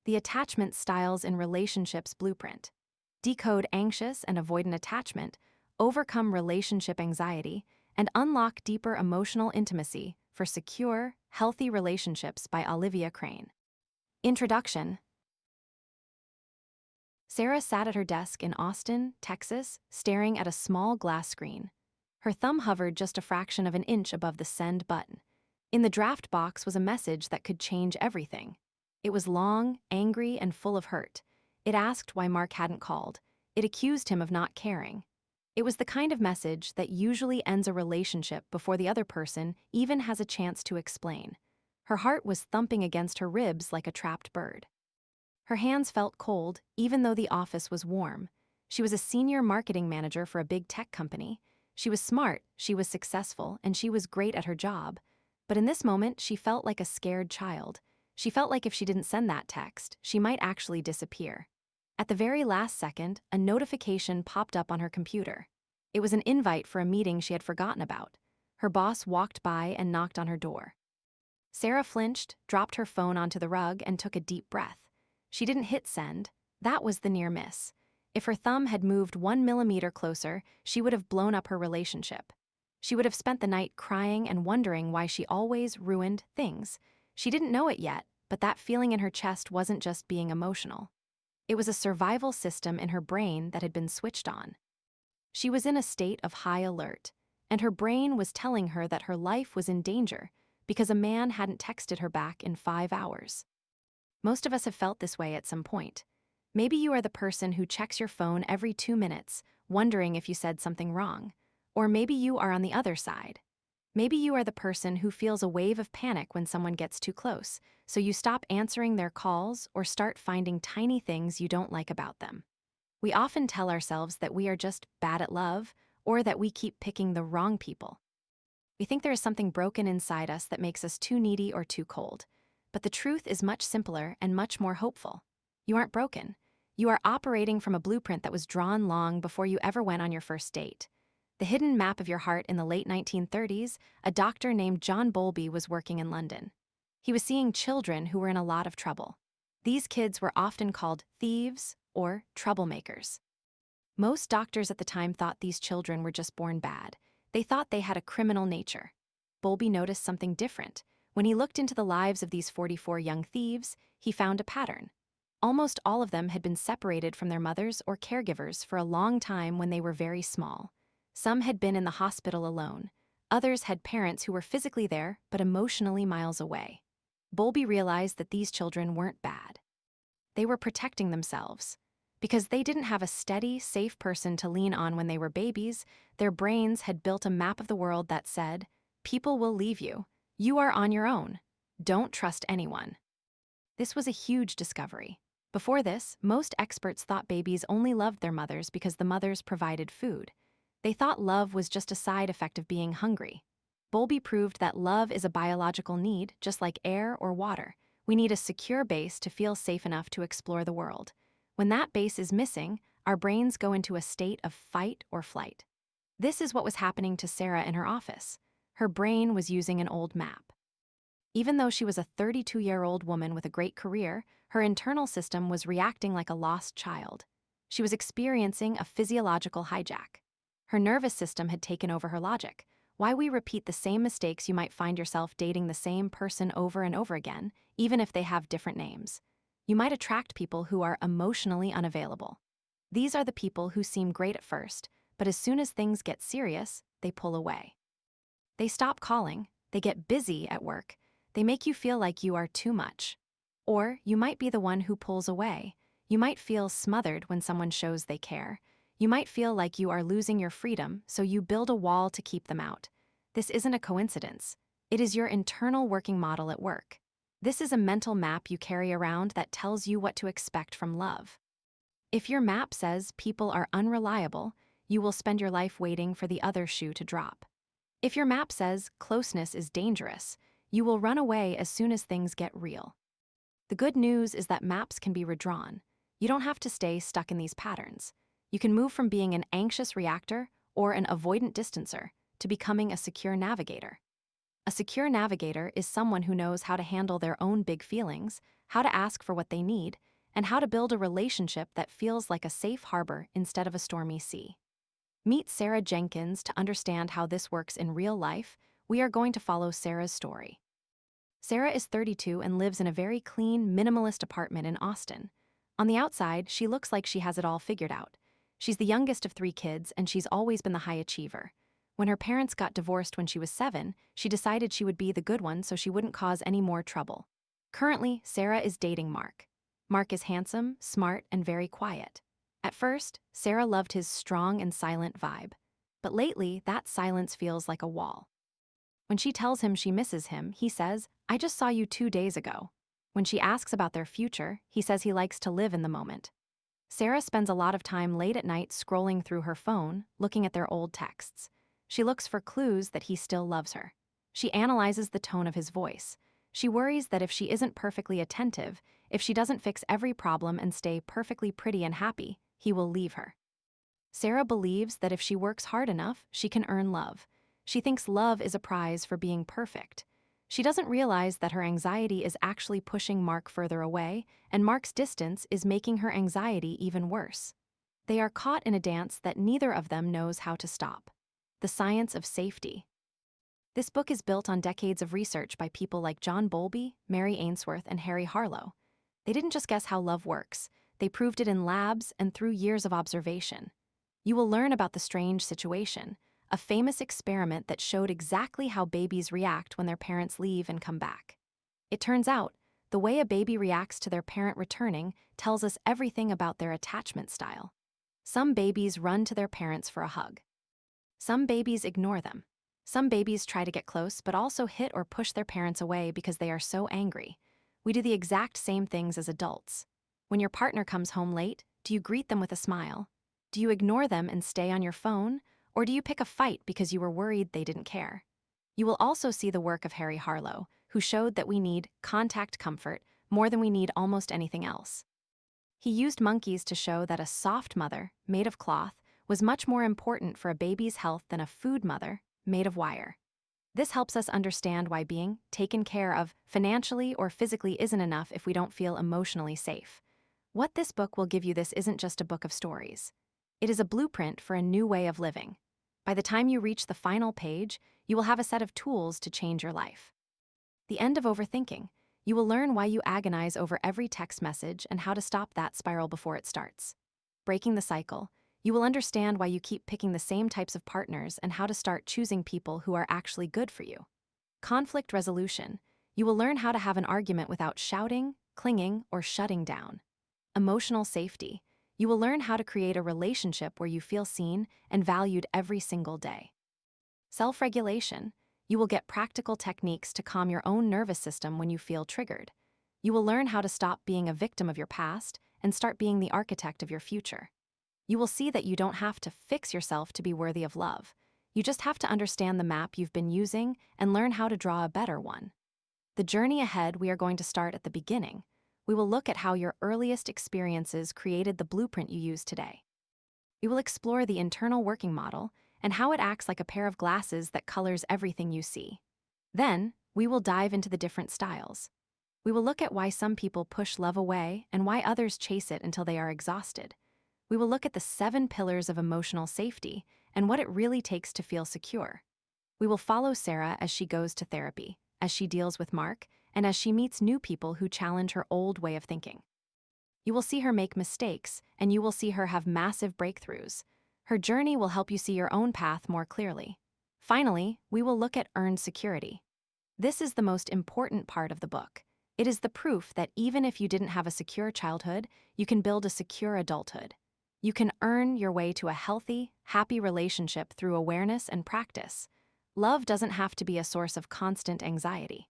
The Attachment Styles in Relationships Blueprint. Decode anxious and avoidant attachment, overcome relationship anxiety, and unlock deeper emotional intimacy for secure, healthy relationships by Olivia Crane. Introduction. Sarah sat at her desk in Austin, Texas, staring at a small glass screen. Her thumb hovered just a fraction of an inch above the send button. In the draft box was a message that could change everything. It was long, angry, and full of hurt. It asked why Mark hadn't called. It accused him of not caring. It was the kind of message that usually ends a relationship before the other person even has a chance to explain. Her heart was thumping against her ribs like a trapped bird. Her hands felt cold, even though the office was warm. She was a senior marketing manager for a big tech company. She was smart, she was successful, and she was great at her job. But in this moment, she felt like a scared child. She felt like if she didn't send that text, she might actually disappear. At the very last second, a notification popped up on her computer. It was an invite for a meeting she had forgotten about. Her boss walked by and knocked on her door. Sarah flinched, dropped her phone onto the rug, and took a deep breath. She didn't hit send. That was the near miss. If her thumb had moved 1 millimeter closer, she would have blown up her relationship. She would have spent the night crying and wondering why she always ruined things. She didn't know it yet, but that feeling in her chest wasn't just being emotional. It was a survival system in her brain that had been switched on. She was in a state of high alert, and her brain was telling her that her life was in danger because a man hadn't texted her back in 5 hours. Most of us have felt this way at some point. Maybe you are the person who checks your phone every 2 minutes, wondering if you said something wrong. Or maybe you are on the other side. Maybe you are the person who feels a wave of panic when someone gets too close, so you stop answering their calls or start finding tiny things you don't like about them. We often tell ourselves that we are just bad at love, or that we keep picking the wrong people. We think there is something broken inside us that makes us too needy or too cold. But the truth is much simpler and much more hopeful. You aren't broken. You are operating from a blueprint that was drawn long before you ever went on your first date. The hidden map of your heart in the late 1930s, a doctor named John Bowlby was working in London. He was seeing children who were in a lot of trouble. These kids were often called thieves or troublemakers. Most doctors at the time thought these children were just born bad. They thought they had a criminal nature. Bowlby noticed something different. When he looked into the lives of these 44 young thieves, he found a pattern. Almost all of them had been separated from their mothers or caregivers for a long time when they were very small. Some had been in the hospital alone. Others had parents who were physically there but emotionally miles away. Bowlby realized that these children weren't bad. They were protecting themselves. Because they didn't have a steady, safe person to lean on when they were babies, their brains had built a map of the world that said, "People will leave you. You are on your own. Don't trust anyone." This was a huge discovery. Before this, most experts thought babies only loved their mothers because the mothers provided food. They thought love was just a side effect of being hungry. Bowlby proved that love is a biological need, just like air or water. We need a secure base to feel safe enough to explore the world. When that base is missing, our brains go into a state of fight or flight. This is what was happening to Sarah in her office. Her brain was using an old map. Even though she was a 32-year-old woman with a great career, her internal system was reacting like a lost child. She was experiencing a physiological hijack. Her nervous system had taken over her logic. Why we repeat the same mistakes. You might find yourself dating the same person over and over again, even if they have different names. You might attract people who are emotionally unavailable. These are the people who seem great at first, but as soon as things get serious, they pull away. They stop calling, they get busy at work, they make you feel like you are too much. Or you might be the one who pulls away. You might feel smothered when someone shows they care. You might feel like you are losing your freedom, so you build a wall to keep them out. This isn't a coincidence. It is your internal working model at work. This is a mental map you carry around that tells you what to expect from love. If your map says people are unreliable, you will spend your life waiting for the other shoe to drop. If your map says closeness is dangerous, you will run away as soon as things get real. The good news is that maps can be redrawn. You don't have to stay stuck in these patterns. You can move from being an anxious reactor or an avoidant distancer to becoming a secure navigator. A secure navigator is someone who knows how to handle their own big feelings, how to ask for what they need, and how to build a relationship that feels like a safe harbor instead of a stormy sea. Meet Sarah Jenkins to understand how this works in real life. We are going to follow Sarah's story. Sarah is 32 and lives in a very clean, minimalist apartment in Austin. On the outside, she looks like she has it all figured out. She's the youngest of 3 kids, and she's always been the high achiever. When her parents got divorced when she was 7, she decided she would be the good one so she wouldn't cause any more trouble. Currently, Sarah is dating Mark. Mark is handsome, smart, and very quiet. At first, Sarah loved his strong and silent vibe. But lately, that silence feels like a wall. When she tells him she misses him, he says, "I just saw you 2 days ago." When she asks about their future, he says he likes to live in the moment. Sarah spends a lot of time late at night scrolling through her phone, looking at their old texts. She looks for clues that he still loves her. She analyzes the tone of his voice. She worries that if she isn't perfectly attentive, if she doesn't fix every problem and stay perfectly pretty and happy, he will leave her. Sarah believes that if she works hard enough, she can earn love. She thinks love is a prize for being perfect. She doesn't realize that her anxiety is actually pushing Mark further away, and Mark's distance is making her anxiety even worse. They are caught in a dance that neither of them knows how to stop. The science of safety. This book is built on decades of research by people like John Bowlby, Mary Ainsworth, and Harry Harlow. They didn't just guess how love works, they proved it in labs and through years of observation. You will learn about the strange situation, a famous experiment that showed exactly how babies react when their parents leave and come back. It turns out, the way a baby reacts to their parent returning tells us everything about their attachment style. Some babies run to their parents for a hug. Some babies ignore them. Some babies try to get close but also hit or push their parents away because they are so angry. We do the exact same things as adults. When your partner comes home late, do you greet them with a smile? Do you ignore them and stay on your phone? Or do you pick a fight because you were worried they didn't care? You will also see the work of Harry Harlow, who showed that we need contact comfort more than we need almost anything else. He used monkeys to show that a soft mother, made of cloth, was much more important for a baby's health than a food mother, made of wire. This helps us understand why being taken care of financially or physically isn't enough if we don't feel emotionally safe. What this book will give you, this isn't just a book of stories. It is a blueprint for a new way of living. By the time you reach the final page, you will have a set of tools to change your life. The end of overthinking. You will learn why you agonize over every text message and how to stop that spiral before it starts. Breaking the cycle. You will understand why you keep picking the same types of partners and how to start choosing people who are actually good for you. Conflict resolution. You will learn how to have an argument without shouting, clinging, or shutting down. Emotional safety. You will learn how to create a relationship where you feel seen and valued every single day. Self-regulation. You will get practical techniques to calm your own nervous system when you feel triggered. You will learn how to stop being a victim of your past and start being the architect of your future. You will see that you don't have to fix yourself to be worthy of love. You just have to understand the map you've been using and learn how to draw a better one. The journey ahead, we are going to start at the beginning. We will look at how your earliest experiences created the blueprint you use today. We will explore the internal working model and how it acts like a pair of glasses that colors everything you see. Then, we will dive into the different styles. We will look at why some people push love away and why others chase it until they are exhausted. We will look at the 7 pillars of emotional safety and what it really takes to feel secure. We will follow Sarah as she goes to therapy, as she deals with Mark, and as she meets new people who challenge her old way of thinking. You will see her make mistakes, and you will see her have massive breakthroughs. Her journey will help you see your own path more clearly. Finally, we will look at earned security. This is the most important part of the book. It is the proof that even if you didn't have a secure childhood, you can build a secure adulthood. You can earn your way to a healthy, happy relationship through awareness and practice. Love doesn't have to be a source of constant anxiety.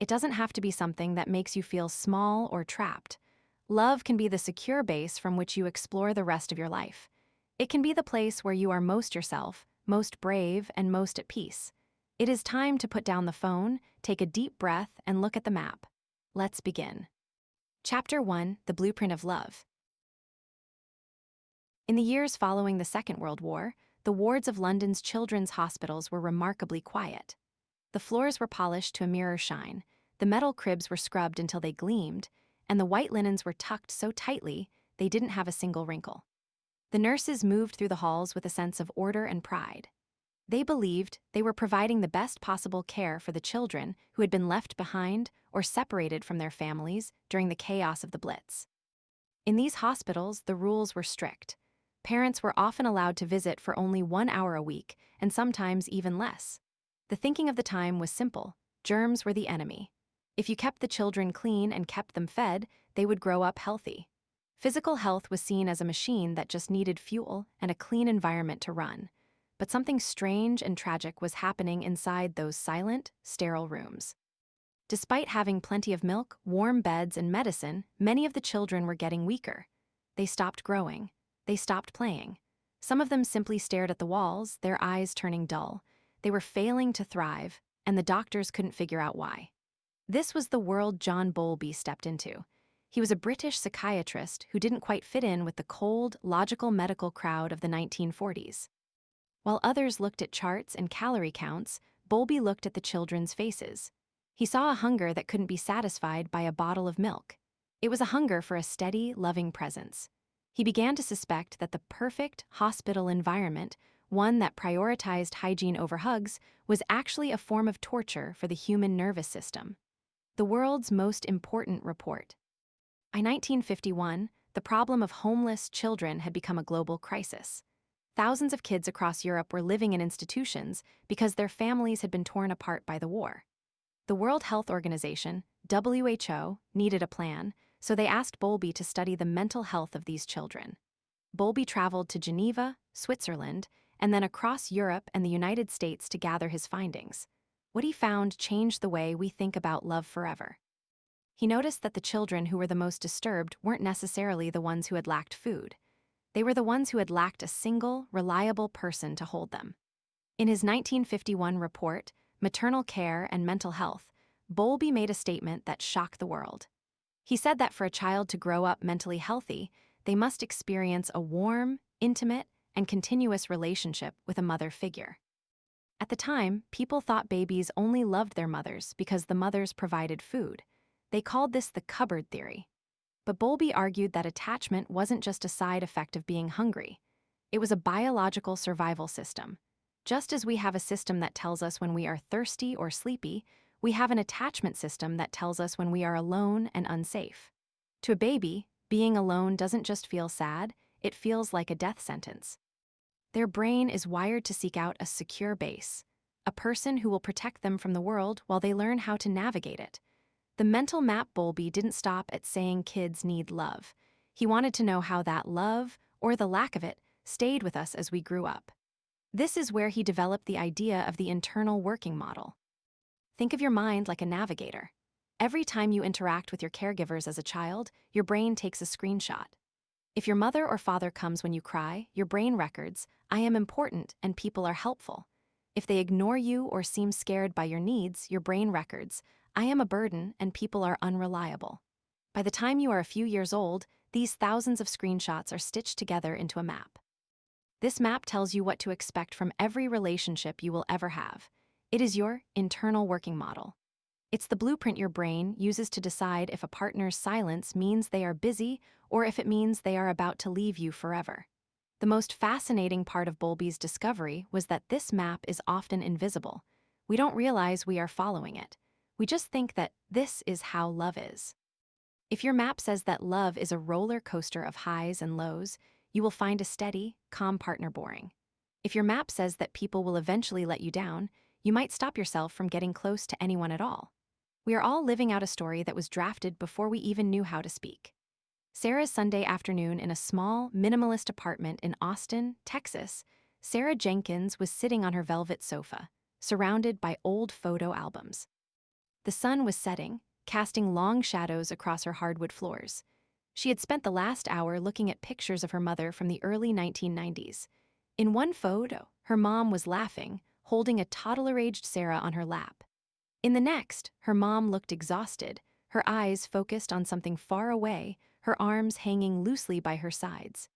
It doesn't have to be something that makes you feel small or trapped. Love can be the secure base from which you explore the rest of your life. It can be the place where you are most yourself, most brave, and most at peace. It is time to put down the phone, take a deep breath, and look at the map. Let's begin. Chapter 1: The Blueprint of Love. In the years following the Second World War, the wards of London's children's hospitals were remarkably quiet. The floors were polished to a mirror shine, the metal cribs were scrubbed until they gleamed, and the white linens were tucked so tightly they didn't have a single wrinkle. The nurses moved through the halls with a sense of order and pride. They believed they were providing the best possible care for the children who had been left behind or separated from their families during the chaos of the Blitz. In these hospitals, the rules were strict. Parents were often allowed to visit for only 1 hour a week, and sometimes even less. The thinking of the time was simple: germs were the enemy. If you kept the children clean and kept them fed, they would grow up healthy. Physical health was seen as a machine that just needed fuel and a clean environment to run. But something strange and tragic was happening inside those silent, sterile rooms. Despite having plenty of milk, warm beds, and medicine, many of the children were getting weaker. They stopped growing. They stopped playing. Some of them simply stared at the walls, their eyes turning dull. They were failing to thrive, and the doctors couldn't figure out why. This was the world John Bowlby stepped into. He was a British psychiatrist who didn't quite fit in with the cold, logical medical crowd of the 1940s. While others looked at charts and calorie counts, Bowlby looked at the children's faces. He saw a hunger that couldn't be satisfied by a bottle of milk. It was a hunger for a steady, loving presence. He began to suspect that the perfect hospital environment, one that prioritized hygiene over hugs, was actually a form of torture for the human nervous system. The world's most important report. By 1951, the problem of homeless children had become a global crisis. Thousands of kids across Europe were living in institutions because their families had been torn apart by the war. The World Health Organization, WHO, needed a plan, so they asked Bowlby to study the mental health of these children. Bowlby traveled to Geneva, Switzerland, and then across Europe and the United States to gather his findings. What he found changed the way we think about love forever. He noticed that the children who were the most disturbed weren't necessarily the ones who had lacked food. They were the ones who had lacked a single, reliable person to hold them. In his 1951 report, Maternal Care and Mental Health, Bowlby made a statement that shocked the world. He said that for a child to grow up mentally healthy, they must experience a warm, intimate, and continuous relationship with a mother figure. At the time, people thought babies only loved their mothers because the mothers provided food. They called this the cupboard theory. But Bowlby argued that attachment wasn't just a side effect of being hungry. It was a biological survival system. Just as we have a system that tells us when we are thirsty or sleepy, we have an attachment system that tells us when we are alone and unsafe. To a baby, being alone doesn't just feel sad, it feels like a death sentence. Their brain is wired to seek out a secure base, a person who will protect them from the world while they learn how to navigate it. The mental map Bowlby didn't stop at saying kids need love. He wanted to know how that love, or the lack of it, stayed with us as we grew up. This is where he developed the idea of the internal working model. Think of your mind like a navigator. Every time you interact with your caregivers as a child, your brain takes a screenshot. If your mother or father comes when you cry, your brain records, "I am important and people are helpful." If they ignore you or seem scared by your needs, your brain records, "I am a burden and people are unreliable." By the time you are a few years old, these thousands of screenshots are stitched together into a map. This map tells you what to expect from every relationship you will ever have. It is your internal working model. It's the blueprint your brain uses to decide if a partner's silence means they are busy or if it means they are about to leave you forever. The most fascinating part of Bowlby's discovery was that this map is often invisible. We don't realize we are following it. We just think that this is how love is. If your map says that love is a roller coaster of highs and lows, you will find a steady, calm partner boring. If your map says that people will eventually let you down, you might stop yourself from getting close to anyone at all. We are all living out a story that was drafted before we even knew how to speak. Sarah's Sunday afternoon in a small, minimalist apartment in Austin, Texas, Sarah Jenkins was sitting on her velvet sofa, surrounded by old photo albums. The sun was setting, casting long shadows across her hardwood floors. She had spent the last hour looking at pictures of her mother from the early 1990s. In one photo, her mom was laughing, holding a toddler-aged Sarah on her lap. In the next, her mom looked exhausted, her eyes focused on something far away, her arms hanging loosely by her sides.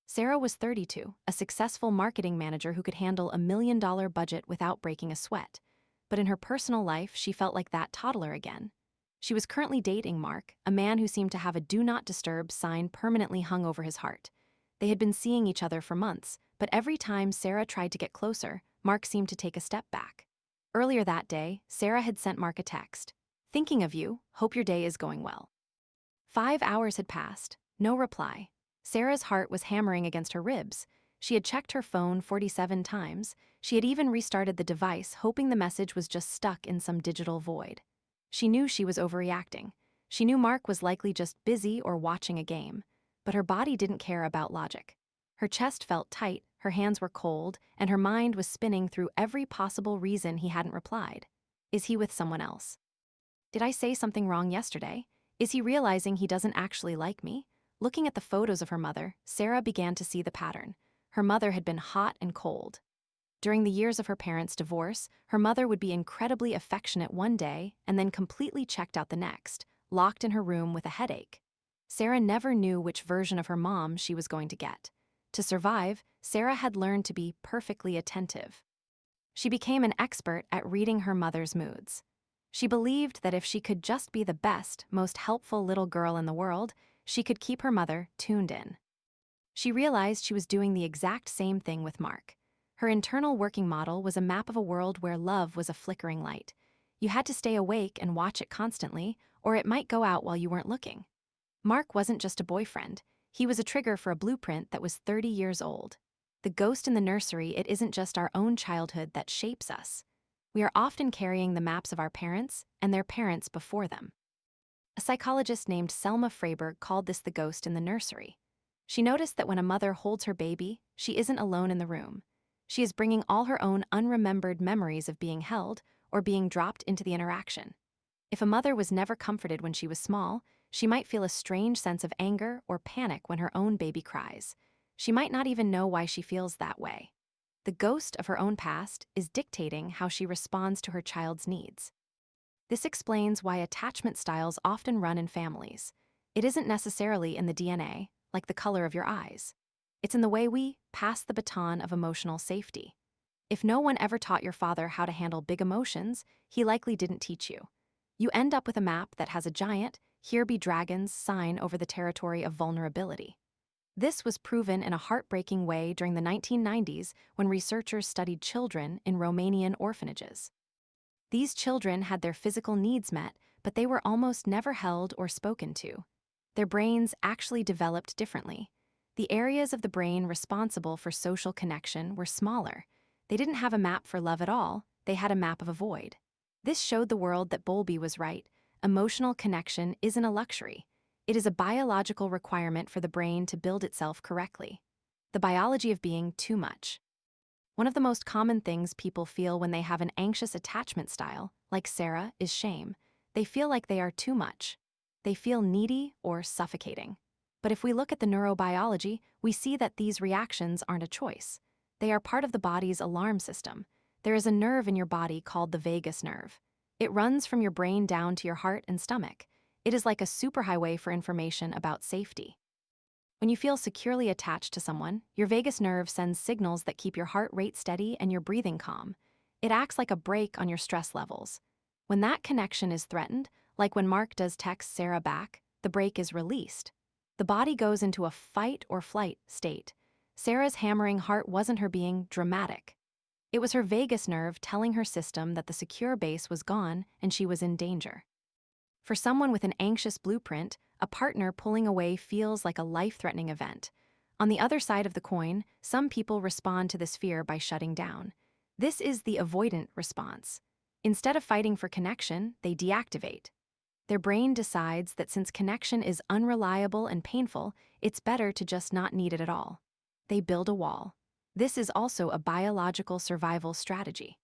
Sarah was 32, a successful marketing manager who could handle $1 million budget without breaking a sweat. But in her personal life, she felt like that toddler again. She was currently dating Mark, a man who seemed to have a do not disturb sign permanently hung over his heart. They had been seeing each other for months, but every time Sarah tried to get closer, Mark seemed to take a step back. Earlier that day, Sarah had sent Mark a text. "Thinking of you, hope your day is going well." 5 hours had passed, no reply. Sarah's heart was hammering against her ribs. She had checked her phone 47 times. She had even restarted the device, hoping the message was just stuck in some digital void. She knew she was overreacting. She knew Mark was likely just busy or watching a game. But her body didn't care about logic. Her chest felt tight, her hands were cold, and her mind was spinning through every possible reason he hadn't replied. Is he with someone else? Did I say something wrong yesterday? Is he realizing he doesn't actually like me? Looking at the photos of her mother, Sarah began to see the pattern. Her mother had been hot and cold. During the years of her parents' divorce, her mother would be incredibly affectionate one day and then completely checked out the next, locked in her room with a headache. Sarah never knew which version of her mom she was going to get. To survive, Sarah had learned to be perfectly attentive. She became an expert at reading her mother's moods. She believed that if she could just be the best, most helpful little girl in the world, she could keep her mother tuned in. She realized she was doing the exact same thing with Mark. Her internal working model was a map of a world where love was a flickering light. You had to stay awake and watch it constantly, or it might go out while you weren't looking. Mark wasn't just a boyfriend. He was a trigger for a blueprint that was 30 years old. The ghost in the nursery, it isn't just our own childhood that shapes us. We are often carrying the maps of our parents and their parents before them. A psychologist named Selma Freyberg called this the ghost in the nursery. She noticed that when a mother holds her baby, she isn't alone in the room. She is bringing all her own unremembered memories of being held or being dropped into the interaction. If a mother was never comforted when she was small, she might feel a strange sense of anger or panic when her own baby cries. She might not even know why she feels that way. The ghost of her own past is dictating how she responds to her child's needs. This explains why attachment styles often run in families. It isn't necessarily in the DNA, like the color of your eyes. It's in the way we pass the baton of emotional safety. If no one ever taught your father how to handle big emotions, he likely didn't teach you. You end up with a map that has a giant, "Here be dragons" sign over the territory of vulnerability. This was proven in a heartbreaking way during the 1990s when researchers studied children in Romanian orphanages. These children had their physical needs met, but they were almost never held or spoken to. Their brains actually developed differently. The areas of the brain responsible for social connection were smaller. They didn't have a map for love at all, they had a map of a void. This showed the world that Bowlby was right. Emotional connection isn't a luxury. It is a biological requirement for the brain to build itself correctly. The biology of being too much. One of the most common things people feel when they have an anxious attachment style, like Sarah, is shame. They feel like they are too much. They feel needy or suffocating. But if we look at the neurobiology, we see that these reactions aren't a choice. They are part of the body's alarm system. There is a nerve in your body called the vagus nerve. It runs from your brain down to your heart and stomach. It is like a superhighway for information about safety. When you feel securely attached to someone, your vagus nerve sends signals that keep your heart rate steady and your breathing calm. It acts like a brake on your stress levels. When that connection is threatened, like when Mark does text Sarah back, the brake is released. The body goes into a fight or flight state. Sarah's hammering heart wasn't her being dramatic. It was her vagus nerve telling her system that the secure base was gone and she was in danger. For someone with an anxious blueprint, a partner pulling away feels like a life-threatening event. On the other side of the coin, some people respond to this fear by shutting down. This is the avoidant response. Instead of fighting for connection, they deactivate. Their brain decides that since connection is unreliable and painful, it's better to just not need it at all. They build a wall. This is also a biological survival strategy.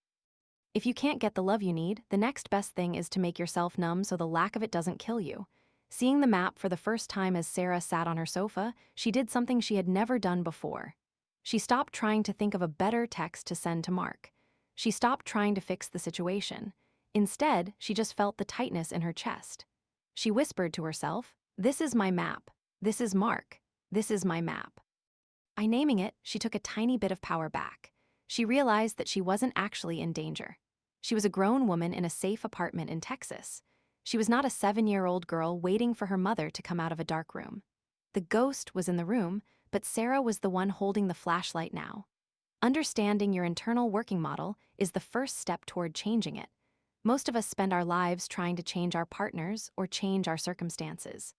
If you can't get the love you need, the next best thing is to make yourself numb so the lack of it doesn't kill you. Seeing the map for the first time as Sarah sat on her sofa, she did something she had never done before. She stopped trying to think of a better text to send to Mark. She stopped trying to fix the situation. Instead, she just felt the tightness in her chest. She whispered to herself, "This is my map. This is Mark. This is my map." By naming it, she took a tiny bit of power back. She realized that she wasn't actually in danger. She was a grown woman in a safe apartment in Texas. She was not a 7-year-old girl waiting for her mother to come out of a dark room. The ghost was in the room, but Sarah was the one holding the flashlight now. Understanding your internal working model is the first step toward changing it. Most of us spend our lives trying to change our partners or change our circumstances.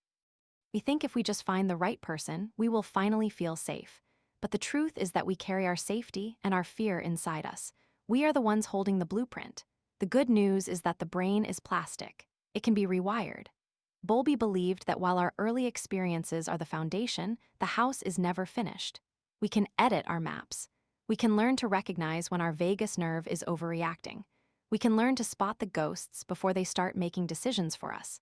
We think if we just find the right person, we will finally feel safe. But the truth is that we carry our safety and our fear inside us. We are the ones holding the blueprint. The good news is that the brain is plastic. It can be rewired. Bowlby believed that while our early experiences are the foundation, the house is never finished. We can edit our maps. We can learn to recognize when our vagus nerve is overreacting. We can learn to spot the ghosts before they start making decisions for us.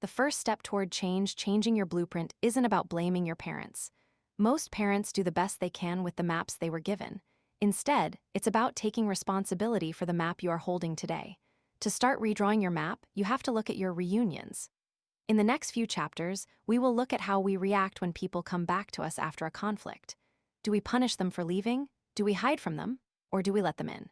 The first step toward changing your blueprint, isn't about blaming your parents. Most parents do the best they can with the maps they were given. Instead, it's about taking responsibility for the map you are holding today. To start redrawing your map, you have to look at your reunions. In the next few chapters, we will look at how we react when people come back to us after a conflict. Do we punish them for leaving? Do we hide from them? Or do we let them in?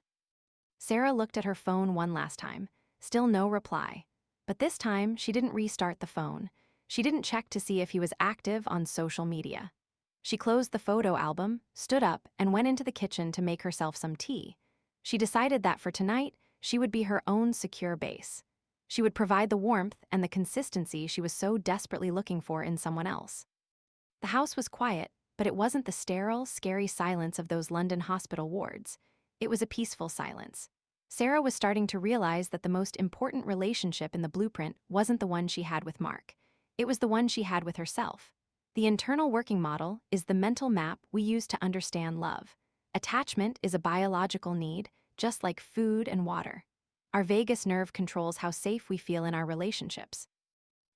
Sarah looked at her phone one last time. Still no reply. But this time, she didn't restart the phone. She didn't check to see if he was active on social media. She closed the photo album, stood up, and went into the kitchen to make herself some tea. She decided that for tonight, she would be her own secure base. She would provide the warmth and the consistency she was so desperately looking for in someone else. The house was quiet, but it wasn't the sterile, scary silence of those London hospital wards. It was a peaceful silence. Sarah was starting to realize that the most important relationship in the blueprint wasn't the one she had with Mark. It was the one she had with herself. The internal working model is the mental map we use to understand love. Attachment is a biological need, just like food and water. Our vagus nerve controls how safe we feel in our relationships.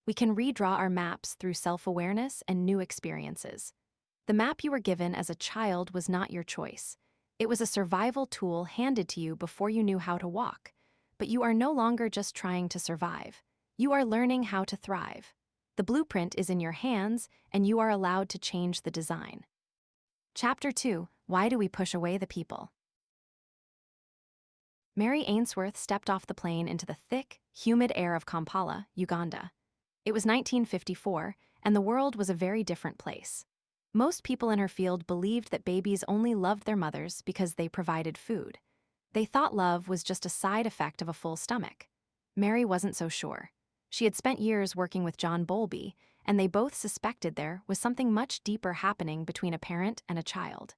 We can redraw our maps through self-awareness and new experiences. The map you were given as a child was not your choice. It was a survival tool handed to you before you knew how to walk. But you are no longer just trying to survive. You are learning how to thrive. The blueprint is in your hands, and you are allowed to change the design. Chapter 2: Why do we push away the people? Mary Ainsworth stepped off the plane into the thick, humid air of Kampala, Uganda. It was 1954, and the world was a very different place. Most people in her field believed that babies only loved their mothers because they provided food. They thought love was just a side effect of a full stomach. Mary wasn't so sure. She had spent years working with John Bowlby, and they both suspected there was something much deeper happening between a parent and a child.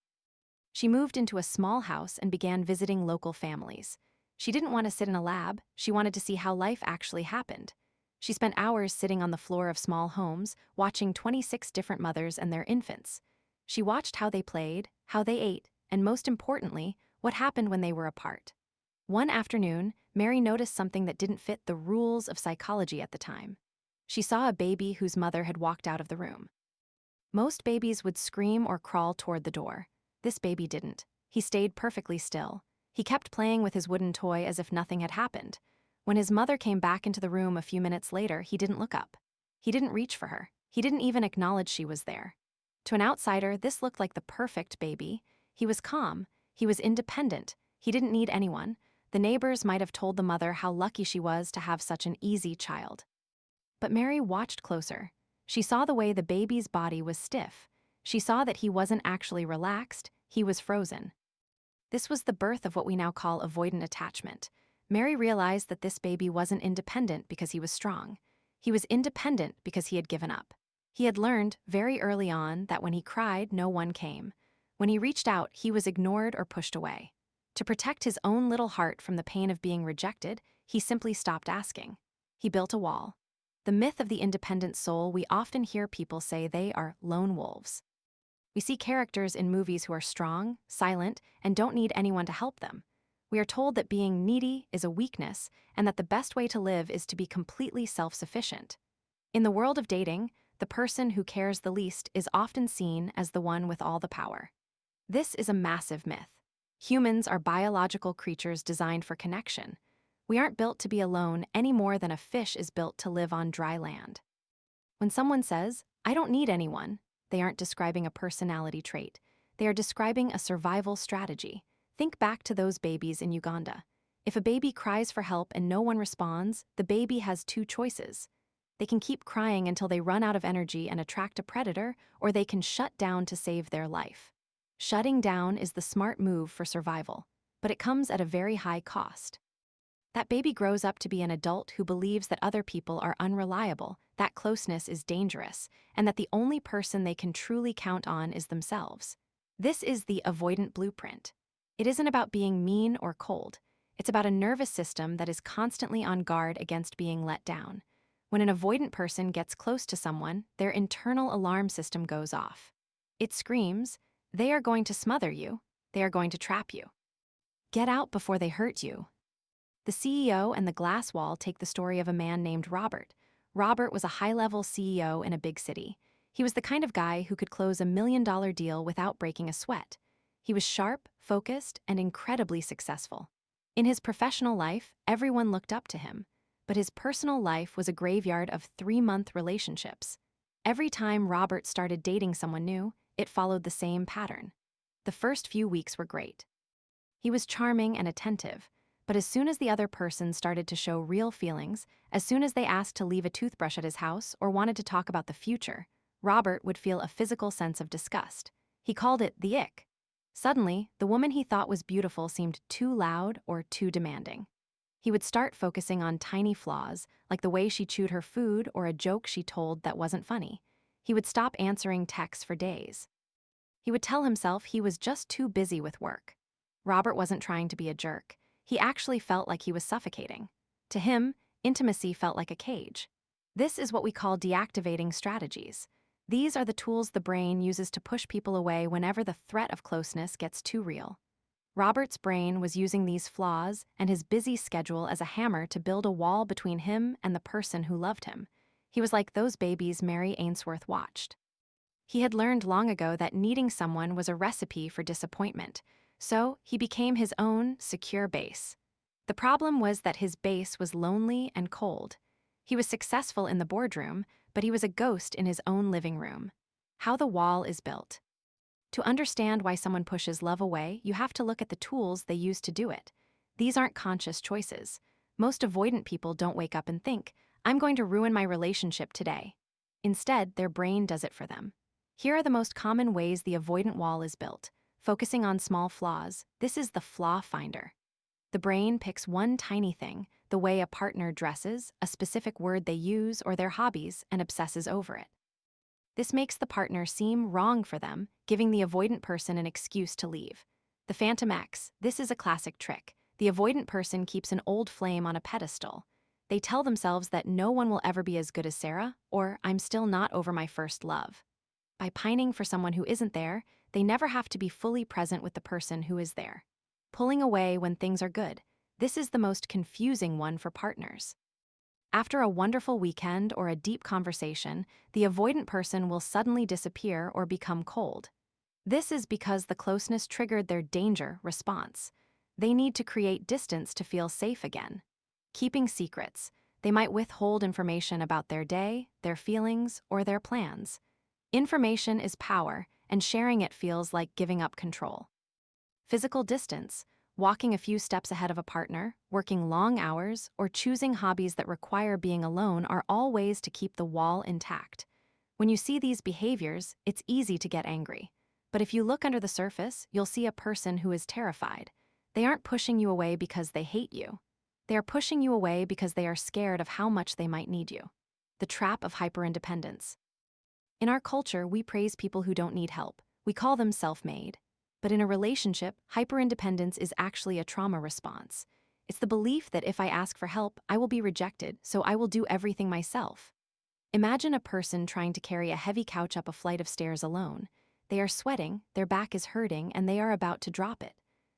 She moved into a small house and began visiting local families. She didn't want to sit in a lab, she wanted to see how life actually happened. She spent hours sitting on the floor of small homes, watching 26 different mothers and their infants. She watched how they played, how they ate, and most importantly, what happened when they were apart. One afternoon, Mary noticed something that didn't fit the rules of psychology at the time. She saw a baby whose mother had walked out of the room. Most babies would scream or crawl toward the door. This baby didn't. He stayed perfectly still. He kept playing with his wooden toy as if nothing had happened. When his mother came back into the room a few minutes later, he didn't look up. He didn't reach for her. He didn't even acknowledge she was there. To an outsider, this looked like the perfect baby. He was calm. He was independent. He didn't need anyone. The neighbors might have told the mother how lucky she was to have such an easy child. But Mary watched closer. She saw the way the baby's body was stiff. She saw that he wasn't actually relaxed, he was frozen. This was the birth of what we now call avoidant attachment. Mary realized that this baby wasn't independent because he was strong. He was independent because he had given up. He had learned very early on that when he cried, no one came. When he reached out, he was ignored or pushed away. To protect his own little heart from the pain of being rejected, he simply stopped asking. He built a wall. The myth of the independent soul, we often hear people say they are lone wolves. We see characters in movies who are strong, silent, and don't need anyone to help them. We are told that being needy is a weakness and that the best way to live is to be completely self-sufficient. In the world of dating, the person who cares the least is often seen as the one with all the power. This is a massive myth. Humans are biological creatures designed for connection. We aren't built to be alone any more than a fish is built to live on dry land. When someone says, "I don't need anyone," they aren't describing a personality trait. They are describing a survival strategy. Think back to those babies in Uganda. If a baby cries for help and no one responds, the baby has two choices. They can keep crying until they run out of energy and attract a predator, or they can shut down to save their life. Shutting down is the smart move for survival, but it comes at a very high cost. That baby grows up to be an adult who believes that other people are unreliable, that closeness is dangerous, and that the only person they can truly count on is themselves. This is the avoidant blueprint. It isn't about being mean or cold. It's about a nervous system that is constantly on guard against being let down. When an avoidant person gets close to someone, their internal alarm system goes off. It screams, "They are going to smother you. They are going to trap you. Get out before they hurt you." The CEO and the glass wall take the story of a man named Robert. Robert was a high-level CEO in a big city. He was the kind of guy who could close $1 million deal without breaking a sweat. He was sharp, focused, and incredibly successful. In his professional life, everyone looked up to him. But his personal life was a graveyard of 3-month relationships. Every time Robert started dating someone new, it followed the same pattern. The first few weeks were great. He was charming and attentive, but as soon as the other person started to show real feelings, as soon as they asked to leave a toothbrush at his house or wanted to talk about the future, Robert would feel a physical sense of disgust. He called it the ick. Suddenly, the woman he thought was beautiful seemed too loud or too demanding. He would start focusing on tiny flaws, like the way she chewed her food or a joke she told that wasn't funny. He would stop answering texts for days. He would tell himself he was just too busy with work. Robert wasn't trying to be a jerk. He actually felt like he was suffocating. To him, intimacy felt like a cage. This is what we call deactivating strategies. These are the tools the brain uses to push people away whenever the threat of closeness gets too real. Robert's brain was using these flaws and his busy schedule as a hammer to build a wall between him and the person who loved him. He was like those babies Mary Ainsworth watched. He had learned long ago that needing someone was a recipe for disappointment, so he became his own secure base. The problem was that his base was lonely and cold. He was successful in the boardroom, but he was a ghost in his own living room. How the wall is built. To understand why someone pushes love away, you have to look at the tools they use to do it. These aren't conscious choices. Most avoidant people don't wake up and think, "I'm going to ruin my relationship today." Instead, their brain does it for them. Here are the most common ways the avoidant wall is built. Focusing on small flaws, this is the flaw finder. The brain picks one tiny thing, the way a partner dresses, a specific word they use, or their hobbies, and obsesses over it. This makes the partner seem wrong for them, giving the avoidant person an excuse to leave. The Phantom X, this is a classic trick. The avoidant person keeps an old flame on a pedestal. They tell themselves that no one will ever be as good as Sarah, or "I'm still not over my first love." By pining for someone who isn't there, they never have to be fully present with the person who is there. Pulling away when things are good. This is the most confusing one for partners. After a wonderful weekend or a deep conversation, the avoidant person will suddenly disappear or become cold. This is because the closeness triggered their danger response. They need to create distance to feel safe again. Keeping secrets. They might withhold information about their day, their feelings, or their plans. Information is power, and sharing it feels like giving up control. Physical distance. Walking a few steps ahead of a partner, working long hours, or choosing hobbies that require being alone are all ways to keep the wall intact. When you see these behaviors, it's easy to get angry. But if you look under the surface, you'll see a person who is terrified. They aren't pushing you away because they hate you. They are pushing you away because they are scared of how much they might need you. The trap of hyperindependence. In our culture, we praise people who don't need help. We call them self-made. But in a relationship, hyperindependence is actually a trauma response. It's the belief that if I ask for help, I will be rejected, so I will do everything myself. Imagine a person trying to carry a heavy couch up a flight of stairs alone. They are sweating, their back is hurting, and they are about to drop it.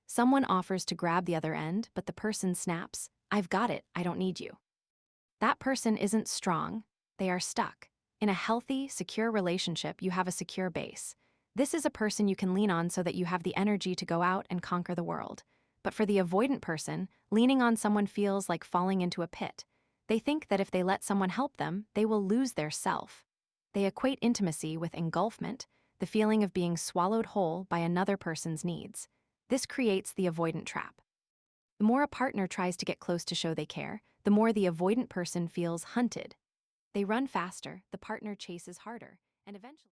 Someone offers to grab the other end, but the person snaps, "I've got it, I don't need you." That person isn't strong, they are stuck. In a healthy, secure relationship, you have a secure base. This is a person you can lean on so that you have the energy to go out and conquer the world. But for the avoidant person, leaning on someone feels like falling into a pit. They think that if they let someone help them, they will lose their self. They equate intimacy with engulfment, the feeling of being swallowed whole by another person's needs. This creates the avoidant trap. The more a partner tries to get close to show they care, the more the avoidant person feels hunted. They run faster, the partner chases harder, and eventually